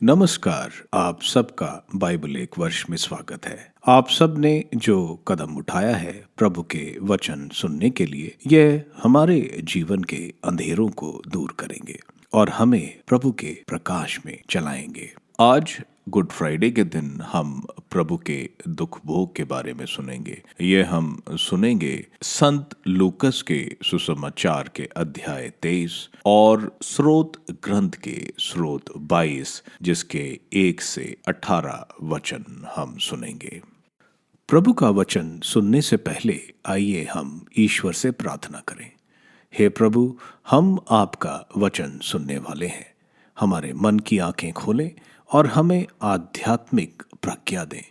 नमस्कार। आप सबका बाइबल एक वर्ष में स्वागत है। आप सब ने जो कदम उठाया है प्रभु के वचन सुनने के लिए, यह हमारे जीवन के अंधेरों को दूर करेंगे और हमें प्रभु के प्रकाश में चलाएंगे। आज गुड फ्राइडे के दिन हम प्रभु के दुख भोग के बारे में सुनेंगे। ये हम सुनेंगे संत लूकस के सुसमाचार के अध्याय 23 और स्रोत ग्रंथ के स्रोत 22, जिसके 1 से 18 वचन हम सुनेंगे। प्रभु का वचन सुनने से पहले आइए हम ईश्वर से प्रार्थना करें। हे प्रभु, हम आपका वचन सुनने वाले हैं। हमारे मन की आंखें खोलें और हमें आध्यात्मिक प्रज्ञा दें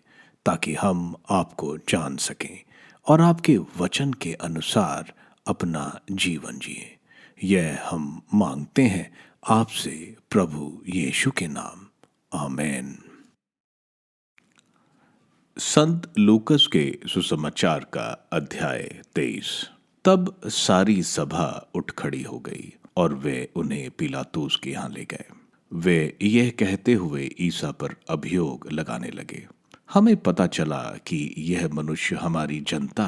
ताकि हम आपको जान सकें और आपके वचन के अनुसार अपना जीवन जिए। यह हम मांगते हैं आपसे प्रभु यीशु के नाम, आमीन। संत लूकस के सुसमाचार का अध्याय 23। तब सारी सभा उठ खड़ी हो गई और वे उन्हें पिलातुस के यहाँ ले गए। वे यह कहते हुए ईसा पर अभियोग लगाने लगे, हमें पता चला कि यह मनुष्य हमारी जनता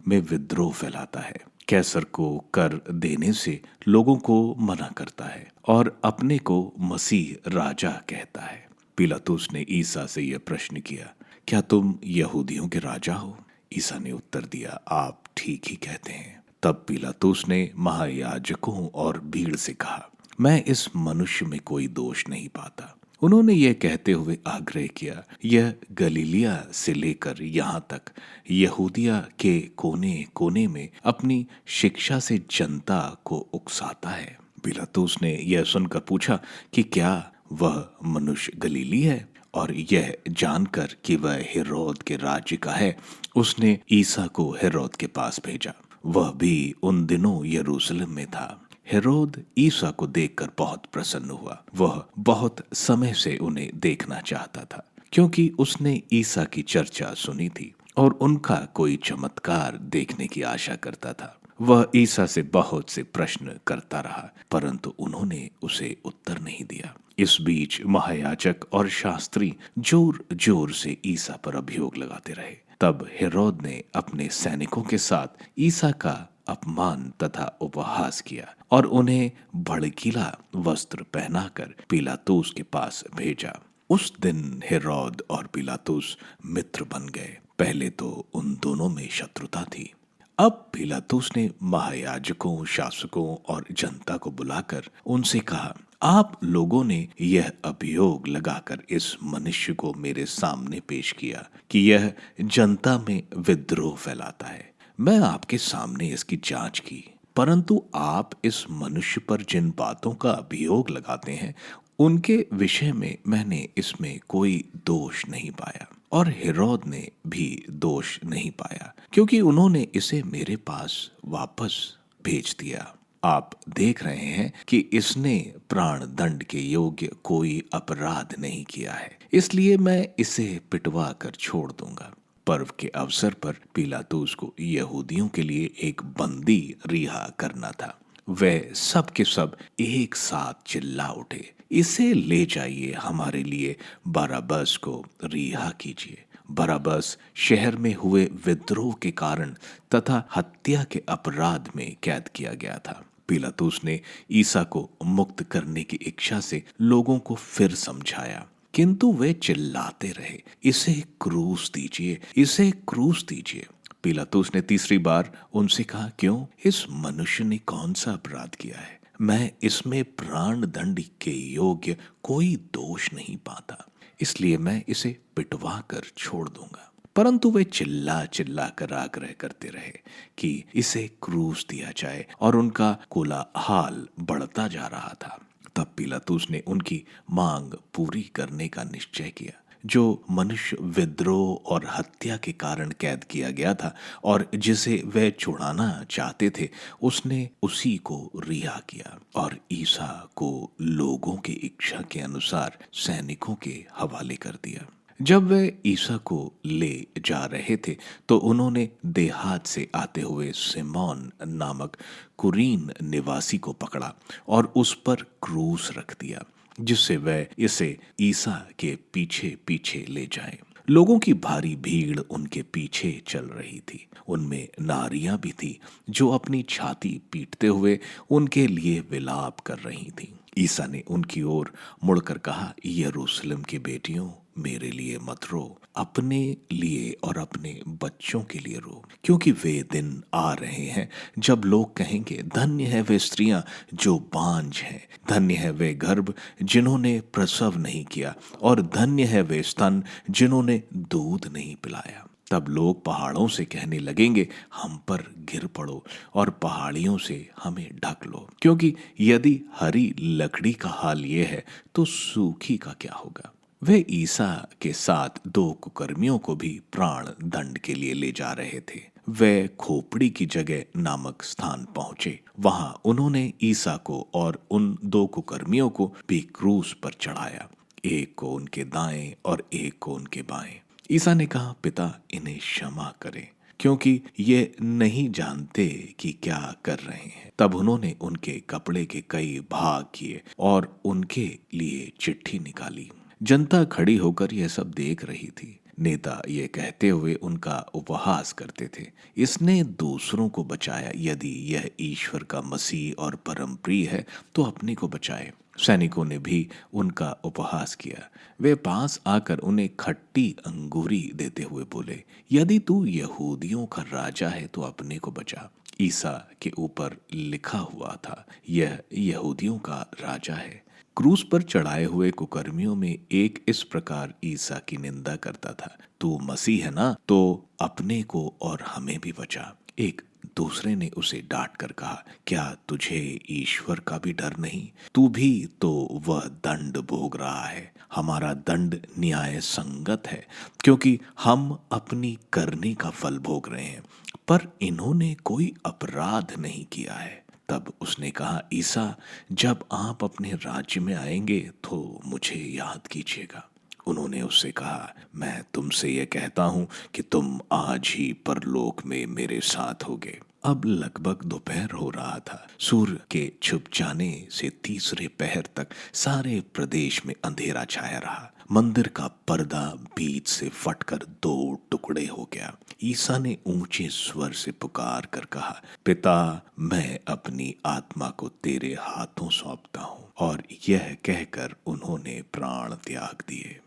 में विद्रोह फैलाता है, कैसर को कर देने से लोगों को मना करता है और अपने को मसीह राजा कहता है। पिलातुस ने ईसा से यह प्रश्न किया, क्या तुम यहूदियों के राजा हो? ईसा ने उत्तर दिया, आप ठीक ही कहते हैं। तब पिलातुस ने महायाजकों और भीड़ से कहा, मैं इस मनुष्य में कोई दोष नहीं पाता। उन्होंने यह कहते हुए आग्रह किया, यह गलीलिया से लेकर यहाँ तक यहूदिया के कोने कोने में अपनी शिक्षा से जनता को उकसाता है। पिलातुस ने यह सुनकर पूछा कि क्या वह मनुष्य गलीली है? और यह जानकर कि वह हेरोद के राज्य का है, उसने ईसा को हेरोद के पास भेजा। वह भी उन दिनों यरूशलेम में था। हेरोद ईसा को देखकर बहुत प्रसन्न हुआ। वह बहुत समय से उन्हें देखना चाहता था, क्योंकि उसने ईसा की चर्चा सुनी थी और उनका कोई चमत्कार देखने की आशा करता था। वह ईसा से बहुत से प्रश्न करता रहा, परंतु उन्होंने उसे उत्तर नहीं दिया। इस बीच महायाजक और शास्त्री जोर जोर से ईसा पर अभियोग लगाते रहे। तब हेरोद ने अपने सैनिकों के साथ ईसा का अपमान तथा उपहास किया और उन्हें भड़कीला वस्त्र पहनाकर पिलातुस के पास भेजा। उस दिन हेरोद और पिलातुस मित्र बन गए। पहले तो उन दोनों में शत्रुता थी। अब पिलातुस ने महायाजकों, शासकों और जनता को बुलाकर उनसे कहा, आप लोगों ने यह अभियोग लगाकर इस मनुष्य को मेरे सामने पेश किया कि यह जनता में विद्रोह फैलाता है। मैं आपके सामने इसकी जांच की, परंतु आप इस मनुष्य पर जिन बातों का अभियोग लगाते हैं उनके विषय में मैंने इसमें कोई दोष नहीं पाया और हेरोद ने भी दोष नहीं पाया, क्योंकि उन्होंने इसे मेरे पास वापस भेज दिया। आप देख रहे हैं कि इसने प्राण दंड के योग्य कोई अपराध नहीं किया है, इसलिए मैं इसे पिटवा कर छोड़ दूंगा। पर्व के अवसर पर पिलातुस को यहूदियों के लिए एक बंदी रिहा करना था। वे सब के सब एक साथ चिल्ला उठे, इसे ले जाइए, हमारे लिए बरअब्बस को रिहा कीजिए। बरअब्बस शहर में हुए विद्रोह के कारण तथा हत्या के अपराध में कैद किया गया था। पिलातुस ने ईसा को मुक्त करने की इच्छा से लोगों को फिर समझाया, किंतु वे चिल्लाते रहे, इसे क्रूस दीजिए, इसे क्रूस दीजिए। पिलातुस ने तीसरी बार उनसे कहा, क्यों? इस मनुष्य ने कौन सा अपराध किया है? मैं इसमें प्राण दंड के योग्य कोई दोष नहीं पाता, इसलिए मैं इसे पिटवा कर छोड़ दूंगा। परंतु वे चिल्ला चिल्ला कर आग्रह करते रहे कि इसे क्रूस दिया जाए और उनका कोलाहल बढ़ता जा रहा था। तब पिलातुस ने उनकी मांग पूरी करने का निश्चय किया। जो मनुष्य विद्रोह और हत्या के कारण कैद किया गया था और जिसे वे छुड़ाना चाहते थे, उसने उसी को रिहा किया और ईसा को लोगों की इच्छा के अनुसार सैनिकों के हवाले कर दिया। जब वे ईसा को ले जा रहे थे तो उन्होंने देहात से आते हुए सिमोन नामक कुरीन निवासी को पकड़ा और उस पर क्रूस रख दिया। जिससे वह इसे ईसा के पीछे पीछे ले जाएं। लोगों की भारी भीड़ उनके पीछे चल रही थी। उनमें नारियां भी थी जो अपनी छाती पीटते हुए उनके लिए विलाप कर रही थीं। ईसा ने उनकी ओर मुड़कर कहा, यरूशलेम की बेटियों, मेरे लिए मत रो, अपने लिए और अपने बच्चों के लिए रो, क्योंकि वे दिन आ रहे हैं जब लोग कहेंगे, धन्य है वे स्त्रियां जो बांझ हैं, धन्य है वे गर्भ जिन्होंने प्रसव नहीं किया, और धन्य है वे स्तन जिन्होंने दूध नहीं पिलाया। तब लोग पहाड़ों से कहने लगेंगे, हम पर गिर पड़ो, और पहाड़ियों से हमें ढक लो, क्योंकि यदि हरी लकड़ी का हाल ये है तो सूखी का क्या होगा। वे ईसा के साथ दो कुकर्मियों को भी प्राण दंड के लिए ले जा रहे थे। वे खोपड़ी की जगह नामक स्थान पहुंचे। वहां उन्होंने ईसा को और उन दो कुकर्मियों को भी क्रूस पर चढ़ाया, एक को उनके दाएं और एक को उनके बाएं। ईसा ने कहा, पिता, इन्हें क्षमा करें, क्योंकि ये नहीं जानते कि क्या कर रहे हैं। तब उन्होंने उनके कपड़े के कई भाग किए और उनके लिए चिट्ठी निकाली। जनता खड़ी होकर यह सब देख रही थी। नेता ये कहते हुए उनका उपहास करते थे, इसने दूसरों को बचाया, यदि यह ईश्वर का मसीह और परम प्रिय है तो अपने को बचाए। सैनिकों ने भी उनका उपहास किया। वे पास आकर उन्हें खट्टी अंगूरी देते हुए बोले, यदि तू यहूदियों का राजा है तो अपने को बचा। ईसा के ऊपर लिखा हुआ था, यह यहूदियों का राजा है। क्रूस पर चढ़ाए हुए कुकर्मियों में एक इस प्रकार ईसा की निंदा करता था, तू मसीह है ना, तो अपने को और हमें भी बचा। एक दूसरे ने उसे डांट कर कहा, क्या तुझे ईश्वर का भी डर नहीं? तू भी तो वह दंड भोग रहा है। हमारा दंड न्याय संगत है, क्योंकि हम अपनी करने का फल भोग रहे हैं, पर इन्होंने कोई अपराध नहीं किया है। तब उसने कहा, ईसा, जब आप अपने राज्य में आएंगे तो मुझे याद कीजिएगा। उन्होंने उससे कहा, मैं तुमसे यह कहता हूं कि तुम आज ही परलोक में मेरे साथ होगे। अब लगभग दोपहर हो रहा था। सूर्य के छुप जाने से तीसरे पहर तक सारे प्रदेश में अंधेरा छाया रहा। मंदिर का पर्दा बीच से फटकर दो टुकड़े हो गया। ईसा ने ऊंचे स्वर से पुकार कर कहा, पिता, मैं अपनी आत्मा को तेरे हाथों सौंपता हूं। और यह कहकर उन्होंने प्राण त्याग दिए।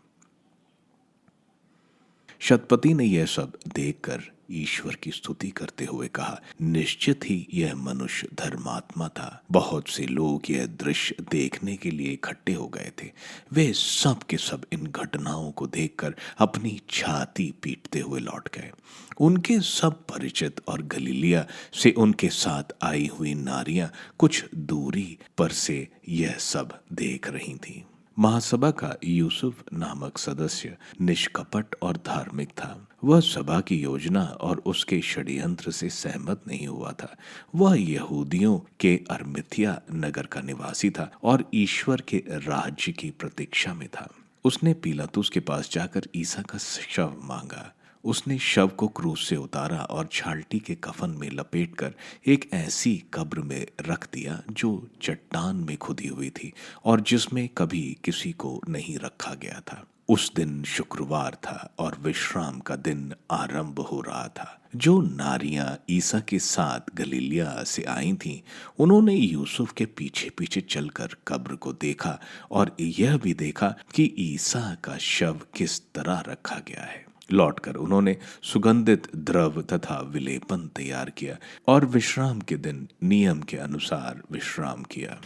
शतपति ने यह सब देखकर ईश्वर की स्तुति करते हुए कहा, निश्चित ही यह मनुष्य धर्मात्मा था। बहुत से लोग यह दृश्य देखने के लिए इकट्ठे हो गए थे। वे सब के सब इन घटनाओं को देखकर अपनी छाती पीटते हुए लौट गए। उनके सब परिचित और गलीलिया से उनके साथ आई हुई नारियां कुछ दूरी पर से यह सब देख रही थीं। महासभा का यूसुफ नामक सदस्य निष्कपट और धार्मिक था। वह सभा की योजना और उसके षड्यंत्र से सहमत नहीं हुआ था। वह यहूदियों के अरमिथिया नगर का निवासी था और ईश्वर के राज्य की प्रतीक्षा में था। उसने पिलातुस के पास जाकर ईसा का शव मांगा। उसने शव को क्रूस से उतारा और छालटी के कफन में लपेटकर एक ऐसी कब्र में रख दिया जो चट्टान में खुदी हुई थी और जिसमें कभी किसी को नहीं रखा गया था। उस दिन शुक्रवार था और विश्राम का दिन आरंभ हो रहा था। जो नारियां ईसा के साथ गलीलिया से आई थीं, उन्होंने यूसुफ के पीछे पीछे चलकर कब्र को देखा और यह भी देखा कि ईसा का शव किस तरह रखा गया है। लौटकर उन्होंने सुगंधित द्रव तथा विलेपन तैयार किया और विश्राम के दिन नियम के अनुसार विश्राम किया।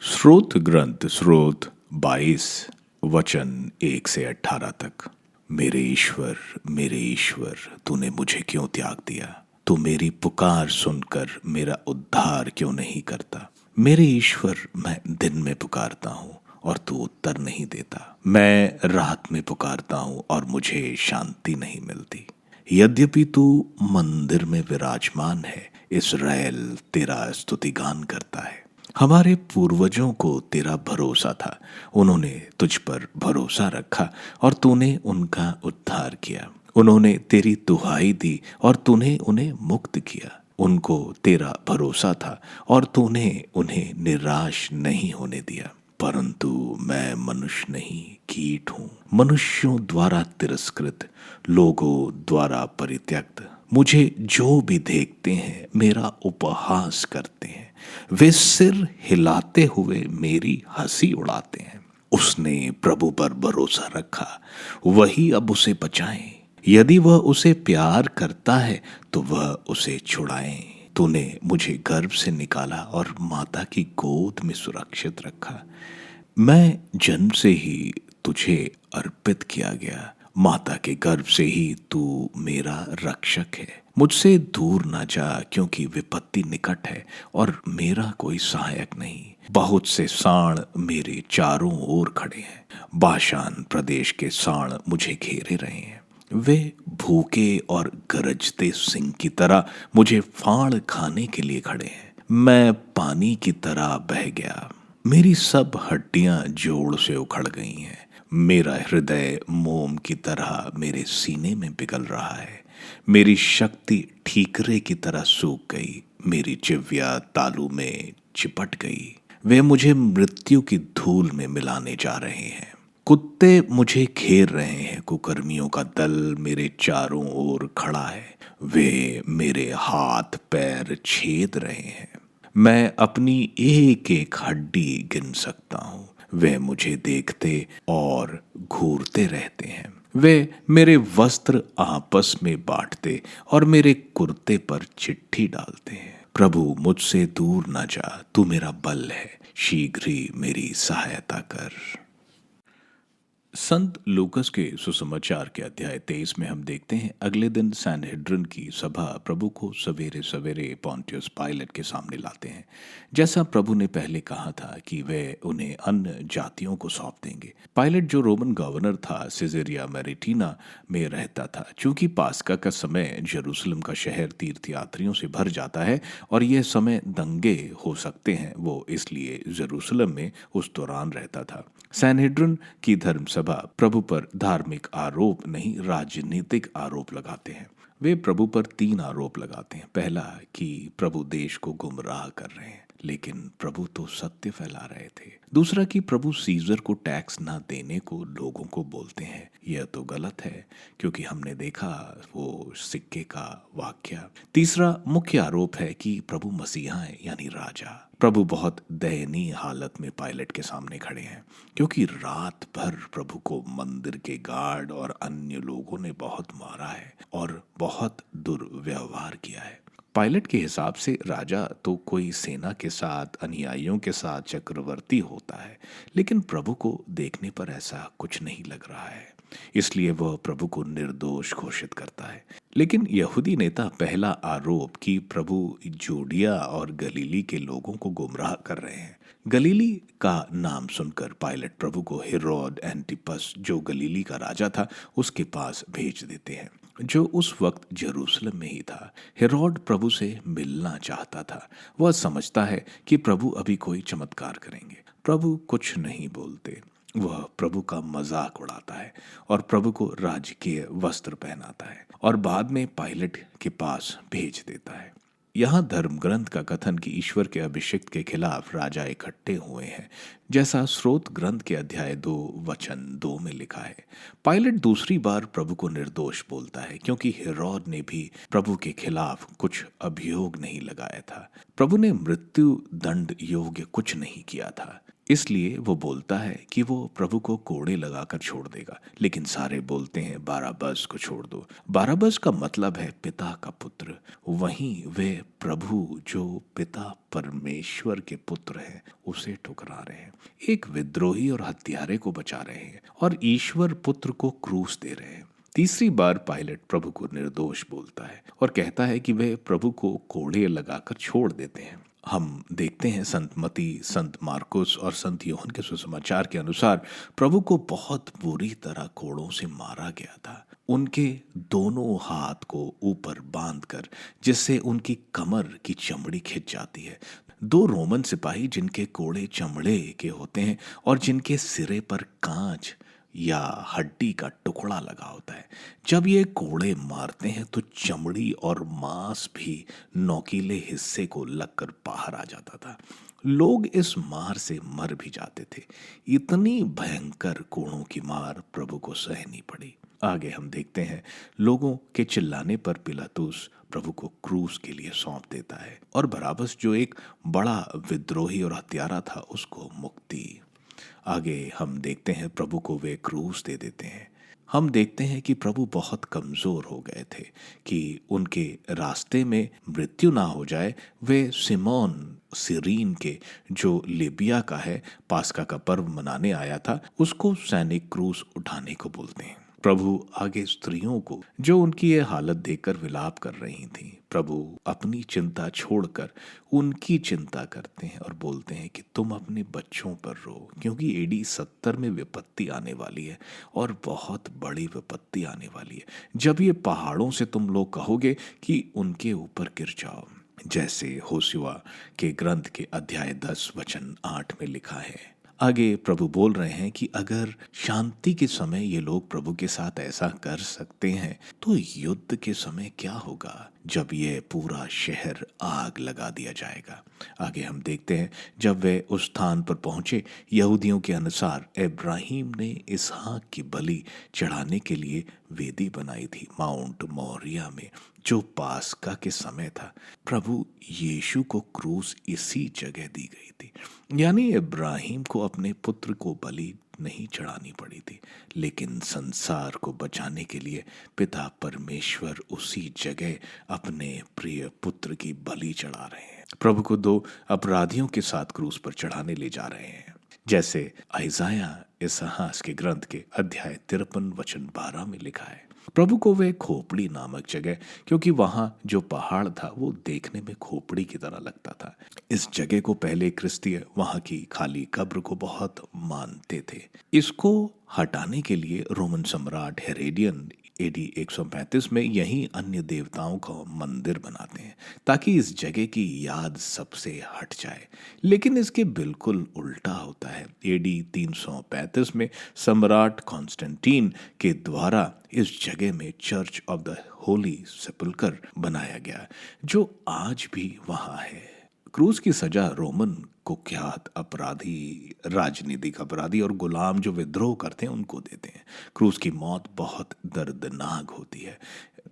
स्रोत ग्रंथ स्रोत 22 वचन 1 से 18 तक। मेरे ईश्वर, तूने मुझे क्यों त्याग दिया? तू मेरी पुकार सुनकर मेरा उद्धार क्यों नहीं करता? मेरे ईश्वर, मैं दिन में पुकारता हूँ और तू उत्तर नहीं देता। मैं रात में पुकारता हूँ और मुझे शांति नहीं मिलती। यद्यपि तू मंदिर में विराजमान है, इस्राएल तेरा स्तुतिगान करता है। हमारे पूर्वजों को तेरा भरोसा था, उन्होंने तुझ पर भरोसा रखा और तूने उनका उद्धार किया। उन्होंने तेरी दुहाई दी और तूने उन्हें मुक्त किया। उनको तेरा भरोसा था और तूने उन्हें निराश नहीं होने दिया। परंतु मैं मनुष्य नहीं, कीट हूं, मनुष्यों द्वारा तिरस्कृत, लोगों द्वारा परित्यक्त। मुझे जो भी देखते हैं मेरा उपहास करते हैं, वे सिर हिलाते हुए मेरी हंसी उड़ाते हैं। उसने प्रभु पर भरोसा रखा, वही अब उसे बचाए। यदि वह उसे प्यार करता है तो वह उसे छुड़ाए। तूने मुझे गर्भ से निकाला और माता की गोद में सुरक्षित रखा। मैं जन्म से ही तुझे अर्पित किया गया, माता के गर्भ से ही तू मेरा रक्षक है। मुझसे दूर ना जा, क्योंकि विपत्ति निकट है और मेरा कोई सहायक नहीं। बहुत से सांड मेरे चारों ओर खड़े हैं, बाशान प्रदेश के सांड मुझे घेरे रहे हैं। वे भूखे और गरजते सिंह की तरह मुझे फाड़ खाने के लिए खड़े हैं। मैं पानी की तरह बह गया, मेरी सब हड्डियां जोड़ से उखड़ गई हैं। मेरा हृदय मोम की तरह मेरे सीने में पिघल रहा है। मेरी शक्ति ठीकरे की तरह सूख गई, मेरी जिह्वा तालू में चिपट गई। वे मुझे मृत्यु की धूल में मिलाने जा रहे हैं। कुत्ते मुझे घेर रहे हैं, कुकर्मियों का दल मेरे चारों ओर खड़ा है। वे मेरे हाथ पैर छेद रहे हैं। मैं अपनी एक एक हड्डी गिन सकता हूँ। वे मुझे देखते और घूरते रहते हैं। वे मेरे वस्त्र आपस में बांटते और मेरे कुर्ते पर चिट्ठी डालते हैं। प्रभु मुझसे दूर न जा, तू मेरा बल है, शीघ्र ही मेरी सहायता कर। संत लूकस के सुसमाचार के अध्याय 23 में हम देखते हैं, अगले दिन सैनहेड्रिन की सभा प्रभु को सवेरे सवेरे पोंटियस पायलट के सामने लाते हैं। जैसा प्रभु ने पहले कहा था कि वे उन्हें अन्य जातियों को सौंप देंगे। पायलट जो रोमन गवर्नर था, सिजेरिया मैरिटीना में रहता था। चूंकि पास्का का समय जेरूसलम का शहर तीर्थयात्रियों से भर जाता है और यह समय दंगे हो सकते हैं, वो इसलिए जेरूसलम में उस दौरान रहता था। सैनहेड्रिन की धर्मसभा प्रभु पर धार्मिक आरोप नहीं, राजनीतिक आरोप लगाते हैं। वे प्रभु पर 3 आरोप लगाते हैं। पहला कि प्रभु देश को गुमराह कर रहे हैं, लेकिन प्रभु तो सत्य फैला रहे थे। दूसरा कि प्रभु सीजर को टैक्स ना देने को लोगों को बोलते हैं, यह तो गलत है, क्योंकि हमने देखा वो सिक्के का वाक्य। तीसरा मुख्य आरोप है कि प्रभु मसीहा है, यानी राजा। प्रभु बहुत दयनीय हालत में पायलट के सामने खड़े हैं, क्योंकि रात भर प्रभु को मंदिर के गार्ड और अन्य लोगों ने बहुत मारा है और बहुत दुर्व्यवहार किया है। पायलट के हिसाब से राजा तो कोई सेना के साथ, अनुयायियों के साथ चक्रवर्ती होता है, लेकिन प्रभु को देखने पर ऐसा कुछ नहीं लग रहा है। इसलिए वह प्रभु को निर्दोष घोषित करता है। लेकिन यहूदी नेता पहला आरोप कि प्रभु जूडिया और गलीली के लोगों को गुमराह कर रहे हैं। गलीली का नाम सुनकर पायलट प्रभु को हेरोद एंटिपस, जो गलीली का राजा था, उसके पास भेज देते हैं, जो उस वक्त जेरूसलम में ही था। हेरोद प्रभु से मिलना चाहता था। वह समझता है कि प्रभु अभी कोई चमत्कार करेंगे। प्रभु कुछ नहीं बोलते। वह प्रभु का मजाक उड़ाता है और प्रभु को राजकीय वस्त्र पहनाता है और बाद में पायलट के पास भेज देता है। यहाँ धर्म ग्रंथ का कथन कि ईश्वर के अभिषिक्त के खिलाफ राजा इकट्ठे हुए हैं, जैसा स्रोत ग्रंथ के अध्याय 2 वचन 2 में लिखा है। पायलट दूसरी बार प्रभु को निर्दोष बोलता है, क्योंकि हेरोद ने भी प्रभु के खिलाफ कुछ अभियोग नहीं लगाया था। प्रभु ने मृत्यु दंड योग्य कुछ नहीं किया था, इसलिए वो बोलता है कि वो प्रभु को कोड़े लगाकर छोड़ देगा। लेकिन सारे बोलते हैं बारब्बास को छोड़ दो। बारब्बास का मतलब है पिता का पुत्र। वहीं वे प्रभु जो पिता परमेश्वर के पुत्र हैं उसे ठुकरा रहे हैं, एक विद्रोही और हत्यारे को बचा रहे हैं और ईश्वर पुत्र को क्रूस दे रहे हैं। तीसरी बार पायलट प्रभु को निर्दोष बोलता है और कहता है कि वे प्रभु को कोड़े लगाकर छोड़ देते हैं। हम देखते हैं संत मती, संत मार्कुस और संत योहन के सुसमाचार के अनुसार प्रभु को बहुत बुरी तरह कोड़ों से मारा गया था। उनके दोनों हाथ को ऊपर बांधकर, जिससे उनकी कमर की चमड़ी खिंच जाती है। 2 रोमन सिपाही जिनके कोड़े चमड़े के होते हैं और जिनके सिरे पर कांच या हड्डी का टुकड़ा लगा होता है, जब ये कोड़े मारते हैं तो चमड़ी और मांस भी नोकीले हिस्से को लगकर बाहर आ जाता था। लोग इस मार से मर भी जाते थे। इतनी भयंकर कोड़ों की मार प्रभु को सहनी पड़ी। आगे हम देखते हैं, लोगों के चिल्लाने पर पिलातुस प्रभु को क्रूस के लिए सौंप देता है और बराबस जो एक बड़ा विद्रोही और हत्यारा था उसको मुक्ति। आगे हम देखते हैं प्रभु को वे क्रूस दे देते हैं। हम देखते हैं कि प्रभु बहुत कमजोर हो गए थे कि उनके रास्ते में मृत्यु ना हो जाए। वे सिमोन सिरीन के, जो लिबिया का है, पास्का का पर्व मनाने आया था, उसको सैनिक क्रूस उठाने को बोलते हैं। प्रभु आगे स्त्रियों को, जो उनकी ये हालत देखकर विलाप कर रही थीं, प्रभु अपनी चिंता छोड़कर उनकी चिंता करते हैं और बोलते हैं कि तुम अपने बच्चों पर रो, क्योंकि एडी 70 में विपत्ति आने वाली है और बहुत बड़ी विपत्ति आने वाली है, जब ये पहाड़ों से तुम लोग कहोगे कि उनके ऊपर गिर जाओ, जैसे होशुआ के ग्रंथ के अध्याय 10 वचन 8 में लिखा है। आगे प्रभु बोल रहे हैं कि अगर शांति के समय ये लोग प्रभु के साथ ऐसा कर सकते हैं, तो युद्ध के समय क्या होगा जब ये पूरा शहर आग लगा दिया जाएगा। आगे हम देखते हैं, जब वे उस स्थान पर पहुंचे, यहूदियों के अनुसार इब्राहिम ने इसहाक की बलि चढ़ाने के लिए वेदी बनाई थी माउंट मोरिया में, जो पास्का के समय था। प्रभु यीशु को क्रूस इसी जगह दी गई थी। यानी इब्राहिम को अपने पुत्र को बलि नहीं चढ़ानी पड़ी थी, लेकिन संसार को बचाने के लिए पिता परमेश्वर उसी जगह अपने प्रिय पुत्र की बलि चढ़ा रहे हैं। प्रभु को दो अपराधियों के साथ क्रूस पर चढ़ाने ले जा रहे हैं, जैसे आइजाया इसहास के ग्रंथ के अध्याय 53 वचन 12 में लिखा है। प्रभु को वे खोपड़ी नामक जगह, क्योंकि वहां जो पहाड़ था वो देखने में खोपड़ी की तरह लगता था, इस जगह को पहले क्रिस्तीय वहां की खाली कब्र को बहुत मानते थे। इसको हटाने के लिए रोमन सम्राट हेरोडियन एडी 135 में यही अन्य देवताओं का मंदिर बनाते हैं, ताकि इस जगह की याद सबसे हट जाए। लेकिन इसके बिल्कुल उल्टा होता है। एडी 335 में सम्राट कॉन्स्टेंटीन के द्वारा इस जगह में चर्च ऑफ द होली सेपुल्कर बनाया गया, जो आज भी वहां है। क्रूस की सजा रोमन कुख्यात अपराधी, राजनीतिक अपराधी और गुलाम जो विद्रोह करते हैं उनको देते हैं। क्रूस की मौत बहुत दर्दनाक होती है।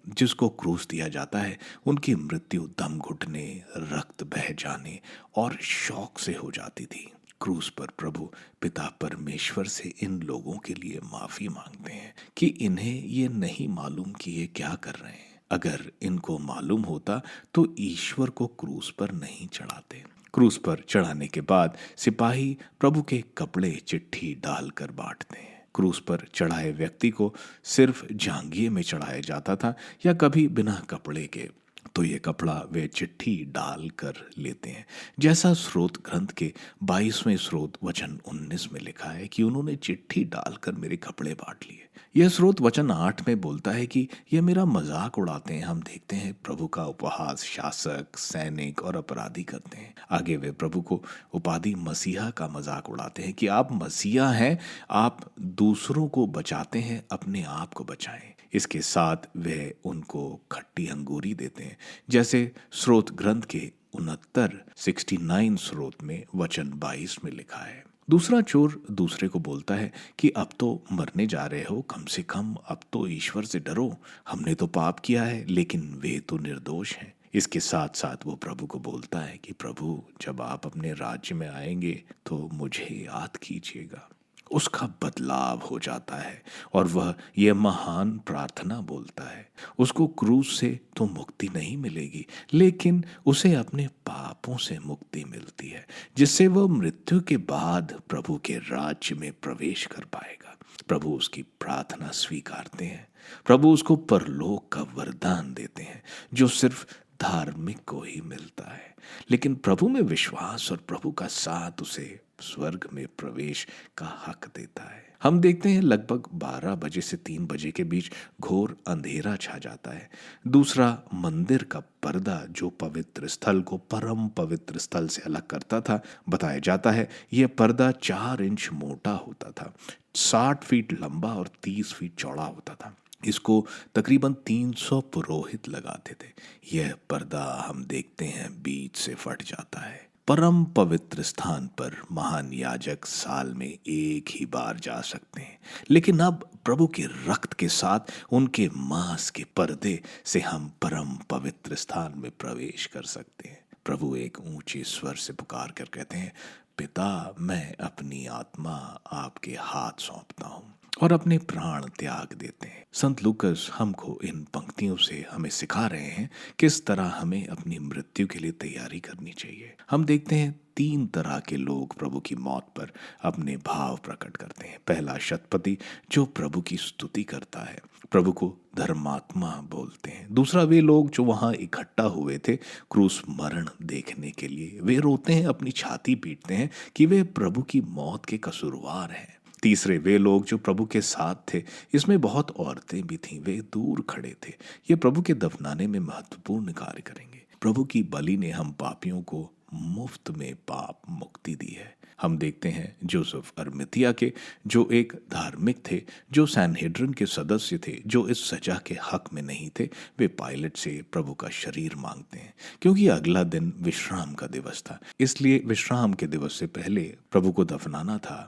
जिसको क्रूस दिया जाता है उनकी मृत्यु दम घुटने, रक्त बह जाने और शौक से हो जाती थी। क्रूस पर प्रभु पिता परमेश्वर से इन लोगों के लिए माफी मांगते हैं कि इन्हें ये नहीं मालूम कि ये क्या कर रहे हैं। अगर इनको मालूम होता तो ईश्वर को क्रूस पर नहीं चढ़ाते। क्रूस पर चढ़ाने के बाद सिपाही प्रभु के कपड़े चिट्ठी डालकर बांटते हैं। क्रूस पर चढ़ाए व्यक्ति को सिर्फ जांघिए में चढ़ाया जाता था या कभी बिना कपड़े के, तो ये कपड़ा वे चिट्ठी डाल कर लेते हैं। जैसा स्रोत ग्रंथ के 22वें स्रोत वचन 19 में लिखा है कि उन्होंने चिट्ठी डालकर मेरे कपड़े बांट लिए। यह स्रोत वचन 8 में बोलता है कि ये मेरा मजाक उड़ाते हैं। हम देखते हैं प्रभु का उपहास शासक, सैनिक और अपराधी करते हैं। आगे वे प्रभु को उपाधि मसीहा का मजाक उड़ाते हैं कि आप मसीहा हैं, आप दूसरों को बचाते हैं, अपने आप को बचाएं। इसके साथ वे उनको खट्टी अंगूरी देते हैं, जैसे स्रोत ग्रंथ के 69 स्रोत में वचन 22 में लिखा है। दूसरा चोर दूसरे को बोलता है कि अब तो मरने जा रहे हो, कम से कम अब तो ईश्वर से डरो। हमने तो पाप किया है, लेकिन वे तो निर्दोष हैं। इसके साथ साथ वो प्रभु को बोलता है कि प्रभु, जब आप अपने राज्य में आएंगे तो मुझे याद कीजिएगा। उसका बदलाव हो जाता है और वह यह महान प्रार्थना बोलता है। उसको क्रूस से तो मुक्ति नहीं मिलेगी, लेकिन उसे अपने पापों से मुक्ति मिलती है, जिससे वह मृत्यु के बाद प्रभु के राज्य में प्रवेश कर पाएगा। प्रभु उसकी प्रार्थना स्वीकारते हैं। प्रभु उसको परलोक का वरदान देते हैं, जो सिर्फ धार्मिक को ही मिलता है। लेकिन प्रभु में विश्वास और प्रभु का साथ उसे स्वर्ग में प्रवेश का हक देता है। हम देखते हैं लगभग 12 बजे से 3 बजे के बीच घोर अंधेरा छा जाता है। दूसरा मंदिर का पर्दा, जो पवित्र स्थल को परम पवित्र स्थल से अलग करता था, बताया जाता है यह पर्दा 4 इंच मोटा होता था, 60 फीट लंबा और 30 फीट चौड़ा होता था। इसको तकरीबन 300 पुरोहित लगाते थे। यह पर्दा हम देखते हैं बीच से फट जाता है। परम पवित्र स्थान पर महान याजक साल में एक ही बार जा सकते हैं, लेकिन अब प्रभु के रक्त के साथ उनके मांस के पर्दे से हम परम पवित्र स्थान में प्रवेश कर सकते हैं। प्रभु एक ऊंचे स्वर से पुकार कर कहते हैं, पिता, मैं अपनी आत्मा आपके हाथ सौंपता हूं, और अपने प्राण त्याग देते हैं। संत लूकस हमको इन पंक्तियों से हमें सिखा रहे हैं किस तरह हमें अपनी मृत्यु के लिए तैयारी करनी चाहिए। हम देखते हैं 3 तरह के लोग प्रभु की मौत पर अपने भाव प्रकट करते हैं। पहला, शतपति, जो प्रभु की स्तुति करता है, प्रभु को धर्मात्मा बोलते हैं। दूसरा, वे लोग जो वहां इकट्ठा हुए थे क्रूस मरण देखने के लिए, वे रोते हैं, अपनी छाती पीटते हैं कि वे प्रभु की मौत के कसूरवार हैं। तीसरे, वे लोग जो प्रभु के साथ थे, इसमें बहुत औरतें भी थीं, वे दूर खड़े थे, ये प्रभु के दफनाने में महत्वपूर्ण कार्य करेंगे। प्रभु की बलि ने हम पापियों को मुफ्त में पाप मुक्ति दी है। हम देखते हैं जोसेफ अरमतिया के, जो एक धार्मिक थे, जो सैनहेड्रिन के सदस्य थे, जो इस सजा के हक में नहीं थे, वे पायलट से प्रभु का शरीर मांगते हैं, क्योंकि अगला दिन विश्राम का दिवस था, इसलिए विश्राम के दिवस से पहले प्रभु को दफनाना था।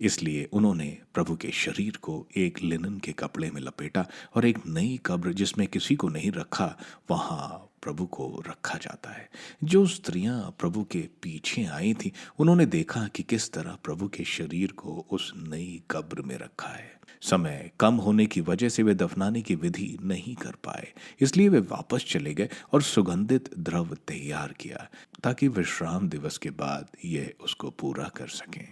इसलिए उन्होंने प्रभु के शरीर को एक लिनन के कपड़े में लपेटा और एक नई कब्र जिसमें किसी को नहीं रखा, वहां प्रभु को रखा जाता है। जो स्त्रियां प्रभु के पीछे आई थी, उन्होंने देखा कि किस तरह प्रभु के शरीर को उस नई कब्र में रखा है। समय कम होने की वजह से वे दफनाने की विधि नहीं कर पाए, इसलिए वे वापस चले गए और सुगंधित द्रव्य तैयार किया, ताकि विश्राम दिवस के बाद ये उसको पूरा कर सकें।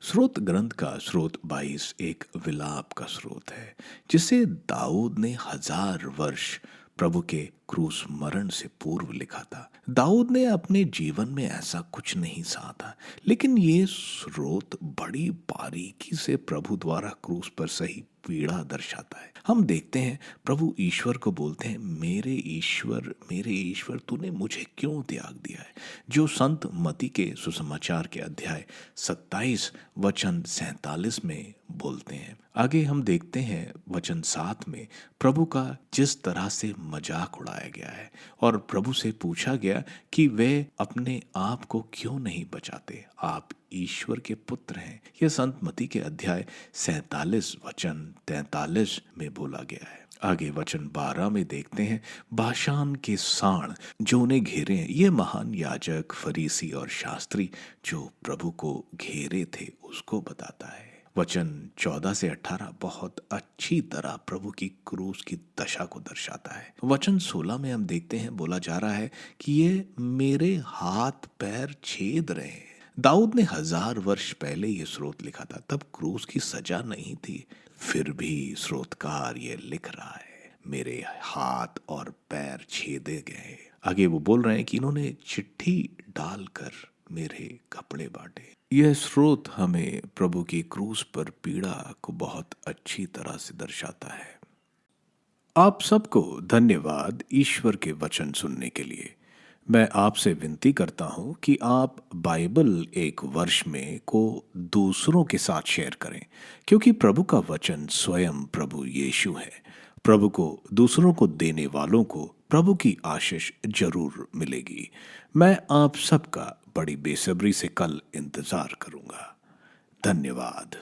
स्रोत ग्रंथ का स्रोत 22 एक विलाप का स्रोत है, जिसे दाऊद ने 1000 वर्ष प्रभु के क्रूस मरण से पूर्व लिखा था। दाऊद ने अपने जीवन में ऐसा कुछ नहीं सहा था, लेकिन ये स्रोत बड़ी बारीकी से प्रभु द्वारा क्रूस पर सही पीड़ा दर्शाता है। हम देखते हैं प्रभु ईश्वर को बोलते हैं, मेरे ईश्वर तूने मुझे क्यों त्याग दिया है, जो संत मती के सुसमाचार के अध्याय 27 वचन 47 में बोलते हैं। आगे हम देखते हैं वचन 7 में प्रभु का जिस तरह से मजाक उड़ाया गया है और प्रभु से पूछा गया कि वे अपने आप को क्यों नहीं बचाते, आप ईश्वर के पुत्र हैं। यह संत मती के अध्याय 47 वचन 43 में बोला गया है। आगे वचन 12 में देखते हैं, बाशान के सांड जो उन्हें घेरे हैं, ये महान याजक, फरीसी और शास्त्री जो प्रभु को घेरे थे, उसको बताता है। वचन 14 से 18 बहुत अच्छी तरह प्रभु की क्रूस की दशा को दर्शाता है। वचन 16 में हम देखते हैं, बोला जा रहा है कि ये मेरे हाथ पैर छेद रहे हैं। दाऊद ने 1000 वर्ष पहले ये स्रोत लिखा था, तब क्रूस की सजा नहीं थी, फिर भी स्रोतकार ये लिख रहा है, मेरे हाथ और पैर छेदे गए। आगे वो बोल रहे हैं कि इन्होंने चिट्ठी डालकर मेरे कपड़े बांटे। यह स्रोत हमें प्रभु की क्रूस पर पीड़ा को बहुत अच्छी तरह से दर्शाता है। आप सबको धन्यवाद ईश्वर के वचन सुनने के लिए। मैं आपसे विनती करता हूं कि आप बाइबल एक वर्ष में को दूसरों के साथ शेयर करें, क्योंकि प्रभु का वचन स्वयं प्रभु यीशु है। प्रभु को दूसरों को देने वालों को प्रभु की आशीष जरूर मिलेगी। मैं आप सबका बड़ी बेसब्री से कल इंतजार करूंगा। धन्यवाद।